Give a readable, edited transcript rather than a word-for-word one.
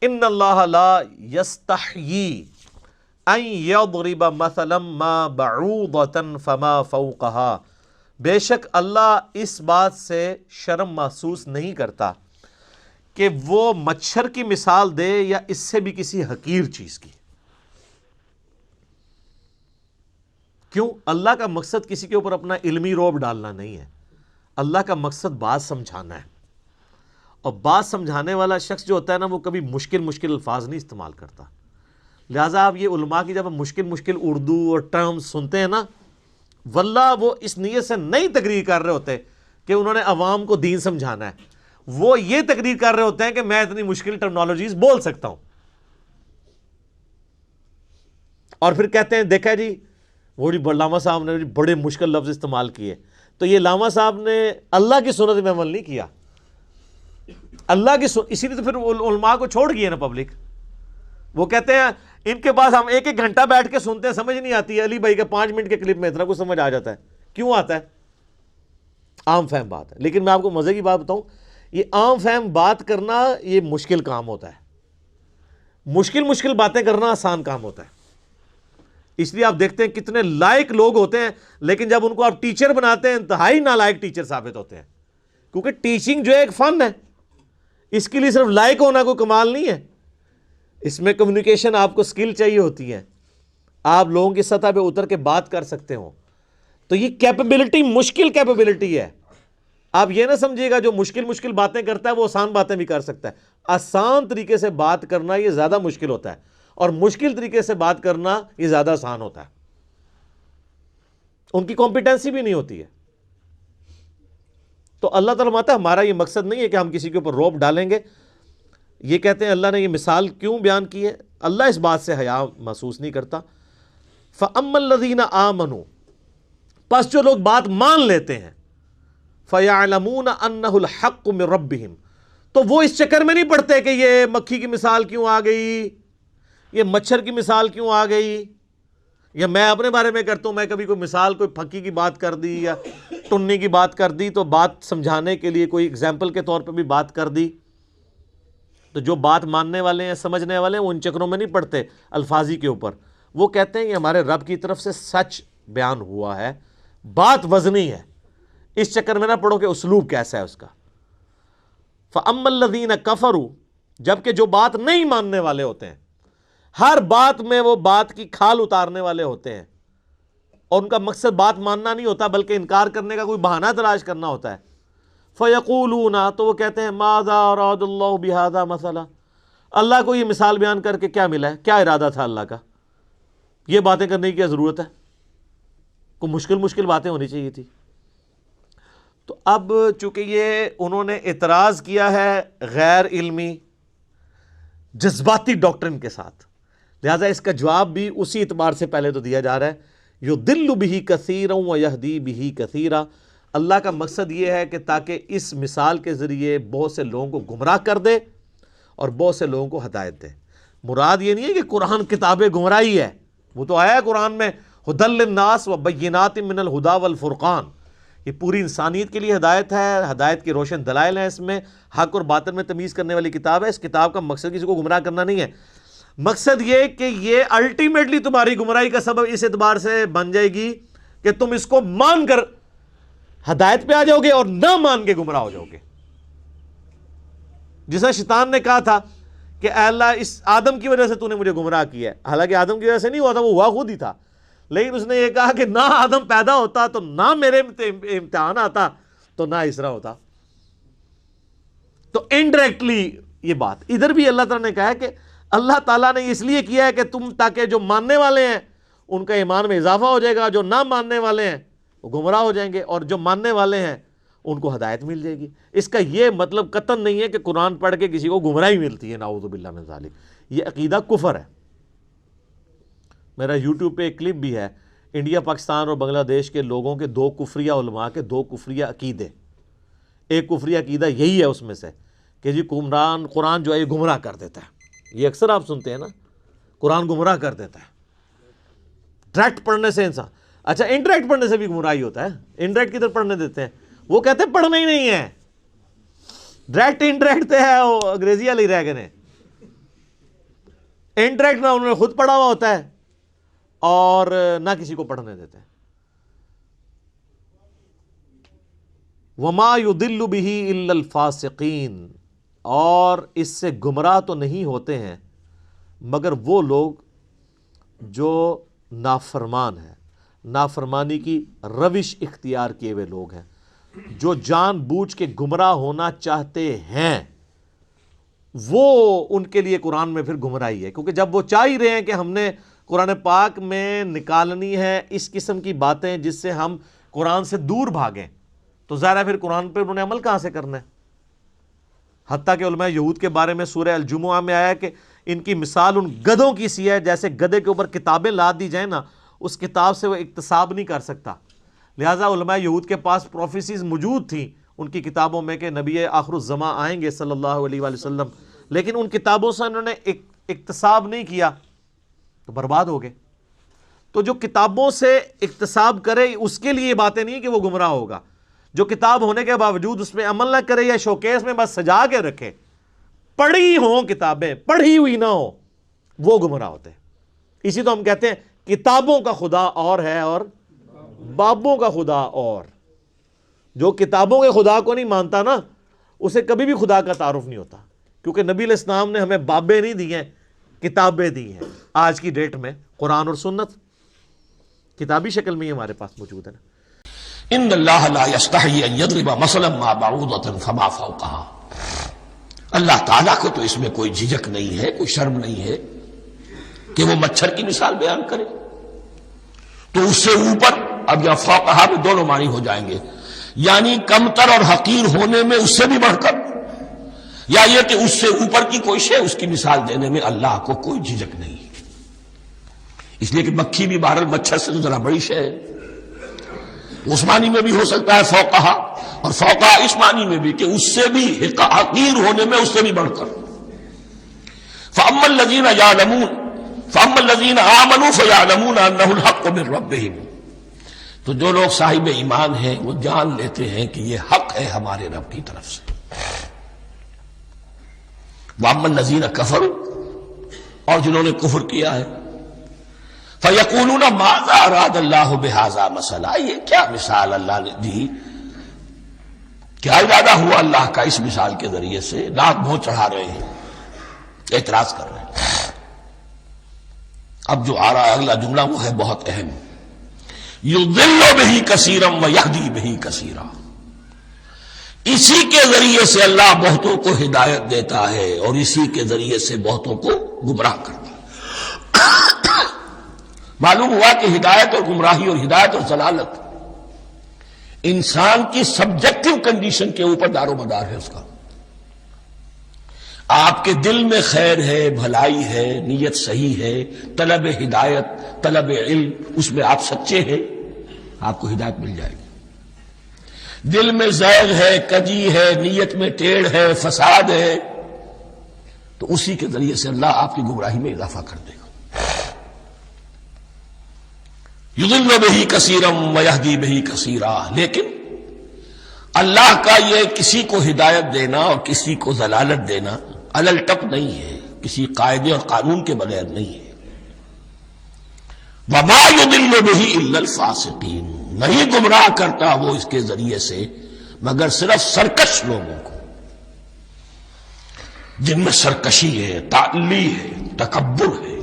ان اللہ لا یستحیی ان یضرب مثلا ما بعوضۃ فما فوقها، بے شک اللہ اس بات سے شرم محسوس نہیں کرتا کہ وہ مچھر کی مثال دے یا اس سے بھی کسی حقیر چیز کی۔ کیوں؟ اللہ کا مقصد کسی کے اوپر اپنا علمی روب ڈالنا نہیں ہے، اللہ کا مقصد بات سمجھانا ہے، اور بات سمجھانے والا شخص جو ہوتا ہے نا وہ کبھی مشکل الفاظ نہیں استعمال کرتا۔ لہٰذا آپ یہ علماء کی جب ہم مشکل اردو اور ٹرمز سنتے ہیں نا، واللہ وہ اس نیت سے نہیں تقریر کر رہے ہوتے کہ انہوں نے عوام کو دین سمجھانا ہے، وہ یہ تقریر کر رہے ہوتے ہیں کہ میں اتنی مشکل ٹرمنالوجیز بول سکتا ہوں، اور پھر کہتے ہیں دیکھا جی وہ جی علامہ صاحب نے بڑے مشکل لفظ استعمال کیے۔ تو یہ علامہ صاحب نے اللہ کی سنت میں عمل نہیں کیا، اللہ کی اسی لیے تو پھر علماء کو چھوڑ گئی ہے نا پبلک۔ وہ کہتے ہیں ان کے پاس ہم ایک گھنٹہ بیٹھ کے سنتے ہیں، سمجھ نہیں آتی ہے، علی بھائی کے 5 منٹ کے کلپ میں اتنا کچھ سمجھ آ جاتا ہے۔ کیوں آتا ہے؟ عام فہم بات ہے۔ لیکن میں آپ کو مزے کی بات بتاؤں، یہ عام فہم بات کرنا یہ مشکل کام ہوتا ہے، مشکل باتیں کرنا آسان کام ہوتا ہے۔ اس لیے آپ دیکھتے ہیں کتنے لائق لوگ ہوتے ہیں، لیکن جب ان کو آپ ٹیچر بناتے ہیں انتہائی نالائق ٹیچر ثابت ہوتے ہیں، کیونکہ ٹیچنگ جو ہے ایک فن ہے، اس کے لیے صرف لائق ہونا کوئی کمال نہیں ہے، اس میں کمیونیکیشن آپ کو سکل چاہیے ہوتی ہے، آپ لوگوں کی سطح پہ اتر کے بات کر سکتے ہو، تو یہ کیپیبلٹی مشکل کیپیبلٹی ہے۔ آپ یہ نہ سمجھیے گا جو مشکل باتیں کرتا ہے وہ آسان باتیں بھی کر سکتا ہے۔ آسان طریقے سے بات کرنا یہ زیادہ مشکل ہوتا ہے، اور مشکل طریقے سے بات کرنا یہ زیادہ آسان ہوتا ہے، ان کی کمپیٹنسی بھی نہیں ہوتی ہے۔ تو اللہ تعالیٰ ماتا ہمارا یہ مقصد نہیں ہے کہ ہم کسی کے اوپر روب ڈالیں گے۔ یہ کہتے ہیں اللہ نے یہ مثال کیوں بیان کی ہے؟ اللہ اس بات سے حیا محسوس نہیں کرتا۔ فَأَمَّا الَّذِينَ آمَنُوا، پس جو لوگ بات مان لیتے ہیں، فَيَعْلَمُونَ أَنَّهُ الْحَقُّ مِن رَبِّهِمْ، تو وہ اس چکر میں نہیں پڑتے کہ یہ مکھی کی مثال کیوں آ گئی، یہ مچھر کی مثال کیوں آ گئی، یا میں اپنے بارے میں کرتا ہوں، میں کبھی کوئی مثال کوئی پھکی کی بات کر دی یا ٹنی کی بات کر دی تو بات سمجھانے کے لیے کوئی اگزامپل کے طور پہ بھی بات کر دی، تو جو بات ماننے والے ہیں سمجھنے والے ہیں وہ ان چکروں میں نہیں پڑتے الفاظی کے اوپر، وہ کہتے ہیں یہ ہمارے رب کی طرف سے سچ بیان ہوا ہے، بات وزنی ہے، اس چکر میں نہ پڑھو کہ اسلوب کیسا ہے اس کا۔ فَأَمَّا الَّذِينَ كَفَرُوا، جبکہ جو بات نہیں ماننے والے ہوتے ہیں، ہر بات میں وہ بات کی کھال اتارنے والے ہوتے ہیں، اور ان کا مقصد بات ماننا نہیں ہوتا بلکہ انکار کرنے کا کوئی بہانہ تلاش کرنا ہوتا ہے۔ فَيَقُولُونَ، تو وہ کہتے ہیں مَاذَا أَرَادَ اللَّهُ بِهَذَا مَثَلًا، اللہ کو یہ مثال بیان کر کے کیا ملا ہے، کیا ارادہ تھا اللہ کا، یہ باتیں کرنے کی کیا ضرورت ہے، کوئی مشکل باتیں ہونی چاہیے تھی۔ تو اب چونکہ یہ انہوں نے اعتراض کیا ہے غیر علمی جذباتی ڈاکٹرن کے ساتھ، لہٰذا اس کا جواب بھی اسی اعتبار سے پہلے تو دیا جا رہا ہے، یضل بہ کثیرا ویہدی بہ کثیرا، اللہ کا مقصد یہ ہے کہ تاکہ اس مثال کے ذریعے بہت سے لوگوں کو گمراہ کر دے اور بہت سے لوگوں کو ہدایت دے۔ مراد یہ نہیں ہے کہ قرآن کتاب گمراہی ہے، وہ تو آیا ہے قرآن میں ھدی للناس وبینات من الھدی والفرقان، یہ پوری انسانیت کے لیے ہدایت ہے، ہدایت کی روشن دلائل ہیں، اس میں حق اور باطل میں تمیز کرنے والی کتاب ہے۔ اس کتاب کا مقصد کسی کو گمراہ کرنا نہیں ہے، مقصد یہ کہ یہ الٹیمیٹلی تمہاری گمراہی کا سبب اس اعتبار سے بن جائے گی کہ تم اس کو مان کر ہدایت پہ آ جاؤ گے اور نہ مان کے گمراہ ہو جاؤ گے۔ جس طرح شیطان نے کہا تھا کہ اے اللہ اس آدم کی وجہ سے تو نے مجھے گمراہ کیا ہے، حالانکہ آدم کی وجہ سے نہیں ہوا تھا، وہ ہوا خود ہی تھا، لیکن اس نے یہ کہا کہ نہ آدم پیدا ہوتا تو نہ میرے امتحان آتا تو نہ اسرا ہوتا۔ تو انڈائریکٹلی یہ بات ادھر بھی اللہ تعالیٰ نے کہا ہے کہ اللہ تعالیٰ نے اس لیے کیا ہے کہ تم تاکہ جو ماننے والے ہیں ان کا ایمان میں اضافہ ہو جائے گا، جو نہ ماننے والے ہیں وہ گمراہ ہو جائیں گے، اور جو ماننے والے ہیں ان کو ہدایت مل جائے گی۔ اس کا یہ مطلب قطعاً نہیں ہے کہ قرآن پڑھ کے کسی کو گمراہی ملتی ہے، نعوذ باللہ من ذالک، یہ عقیدہ کفر ہے۔ میرا یوٹیوب پہ ایک کلپ بھی ہے، انڈیا پاکستان اور بنگلہ دیش کے لوگوں کے 2 کفریہ علماء کے 2 کفریہ عقیدے۔ ایک کفریہ عقیدہ یہی ہے اس میں سے کہ جی قرآن جو ہے یہ گمراہ کر دیتا ہے، یہ اکثر آپ سنتے ہیں نا، قرآن گمراہ کر دیتا ہے ڈائریکٹ پڑھنے سے انسان۔ اچھا انڈائریکٹ پڑھنے سے بھی گمراہی ہوتا ہے، انڈائریکٹ کدھر پڑھنے دیتے ہیں، وہ کہتے ہیں پڑھنا ہی نہیں ہے، ڈائریکٹ انڈائریکٹ تو ہے وہ انگریزی والی رہ گئے، انڈائریکٹ نہ انہوں نے خود پڑھا ہوا ہوتا ہے اور نہ کسی کو پڑھنے دیتے ہیں. وما يضل به الا الفاسقین، اور اس سے گمراہ تو نہیں ہوتے ہیں مگر وہ لوگ جو نافرمان ہیں، نافرمانی کی روش اختیار کیے ہوئے لوگ ہیں، جو جان بوجھ کے گمراہ ہونا چاہتے ہیں. وہ ان کے لیے قرآن میں پھر گمراہی ہے، کیونکہ جب وہ چاہ ہی رہے ہیں کہ ہم نے قرآن پاک میں نکالنی ہے اس قسم کی باتیں جس سے ہم قرآن سے دور بھاگیں، تو ظاہر ہے پھر قرآن پہ انہوں نے عمل کہاں سے کرنا ہے. حتیٰ کہ علماء یہود کے بارے میں سورہ الجمعہ میں آیا کہ ان کی مثال ان گدھوں کی سی ہے، جیسے گدھے کے اوپر کتابیں لاد دی جائیں نا، اس کتاب سے وہ اکتساب نہیں کر سکتا. لہٰذا علماء یہود کے پاس پروفیسیز موجود تھیں ان کی کتابوں میں کہ نبی آخر الزماں آئیں گے صلی اللہ علیہ وآلہ وسلم، لیکن ان کتابوں سے انہوں نے اکتساب نہیں کیا تو برباد ہو گئے. تو جو کتابوں سے اکتساب کرے اس کے لیے یہ باتیں نہیں کہ وہ گمراہ ہوگا. جو کتاب ہونے کے باوجود اس میں عمل نہ کرے یا شوکیس میں بس سجا کے رکھے، پڑھی ہوں کتابیں پڑھی ہوئی نہ ہو، وہ گمراہ ہوتے ہیں. اسی تو ہم کہتے ہیں کتابوں کا خدا اور ہے اور بابوں کا خدا اور. جو کتابوں کے خدا کو نہیں مانتا نا، اسے کبھی بھی خدا کا تعارف نہیں ہوتا، کیونکہ نبی علیہ السلام نے ہمیں بابیں نہیں دی ہیں، کتابیں دی ہیں. آج کی ڈیٹ میں قرآن اور سنت کتابی شکل میں ہی ہمارے پاس موجود ہے نا. ان اللہ لا یستحی ان یضرب مثلا ما بعوضۃ فما فوقها، اللہ تعالیٰ کو تو اس میں کوئی جھجک نہیں ہے، کوئی شرم نہیں ہے کہ وہ مچھر کی مثال بیان کرے. تو اس سے اوپر، اب یا فوقہا میں دونوں معنی ہو جائیں گے، یعنی کمتر اور حقیر ہونے میں اس سے بھی بڑھ کر، یا یہ کہ اس سے اوپر کی کوئی شے اس کی مثال دینے میں اللہ کو کوئی جھجک نہیں. اس لیے کہ مکھی بھی بہرحال مچھر سے تو ذرا بڑی شے ہے. اس معنی میں بھی ہو سکتا ہے فوقہا، اور فوقہا اس معنی میں بھی کہ اس سے بھی حقیر ہونے میں اس سے بھی بڑھ کر. فَأَمَّا الَّذِينَ يَعْلَمُونَ فَأَمَّا الَّذِينَ آمَنُوا فَيَعْلَمُونَ أَنَّهُ الْحَقُّ مِنْ رَبِّهِمْ، تو جو لوگ صاحب ایمان ہیں وہ جان لیتے ہیں کہ یہ حق ہے ہمارے رب کی طرف سے. وَأَمَّا الَّذِينَ كَفَرُوا، اور جنہوں نے کفر کیا ہے، فَيَقُولُونَ مَاذَا أَرَادَ اللَّهُ بِهَذَا مَثَلًا، یہ کیا مثال اللہ نے دی، کیا ارادہ ہوا اللہ کا اس مثال کے ذریعے سے. ناک منہ چڑھا رہے ہیں، اعتراض کر رہے ہیں. اب جو آ رہا ہے اگلا جملہ وہ ہے بہت اہم، یضل بہ کثیرا ویہدی بہ کثیرا، اسی کے ذریعے سے اللہ بہتوں کو ہدایت دیتا ہے اور اسی کے ذریعے سے بہتوں کو گمراہ کرتا ہے. معلوم ہوا کہ ہدایت اور گمراہی اور ہدایت اور ضلالت انسان کی سبجیکٹو کنڈیشن کے اوپر دار و مدار ہے. اس کا آپ کے دل میں خیر ہے، بھلائی ہے، نیت صحیح ہے، طلب ہدایت، طلب علم، اس میں آپ سچے ہیں، آپ کو ہدایت مل جائے گی. دل میں زیغ ہے، کجی ہے، نیت میں ٹیڑھ ہے، فساد ہے، تو اسی کے ذریعے سے اللہ آپ کی گمراہی میں اضافہ کر دے گا. یضل بہ کثیرا ویہدی بہ کثیرا، لیکن اللہ کا یہ کسی کو ہدایت دینا اور کسی کو ضلالت دینا علل ٹپ نہیں ہے، کسی قاعدے اور قانون کے بغیر نہیں ہے. وما یضل بہ الا الفاسقین، نہیں گمراہ کرتا وہ اس کے ذریعے سے مگر صرف سرکش لوگوں کو، جن میں سرکشی ہے، تعلی ہے، تکبر ہے،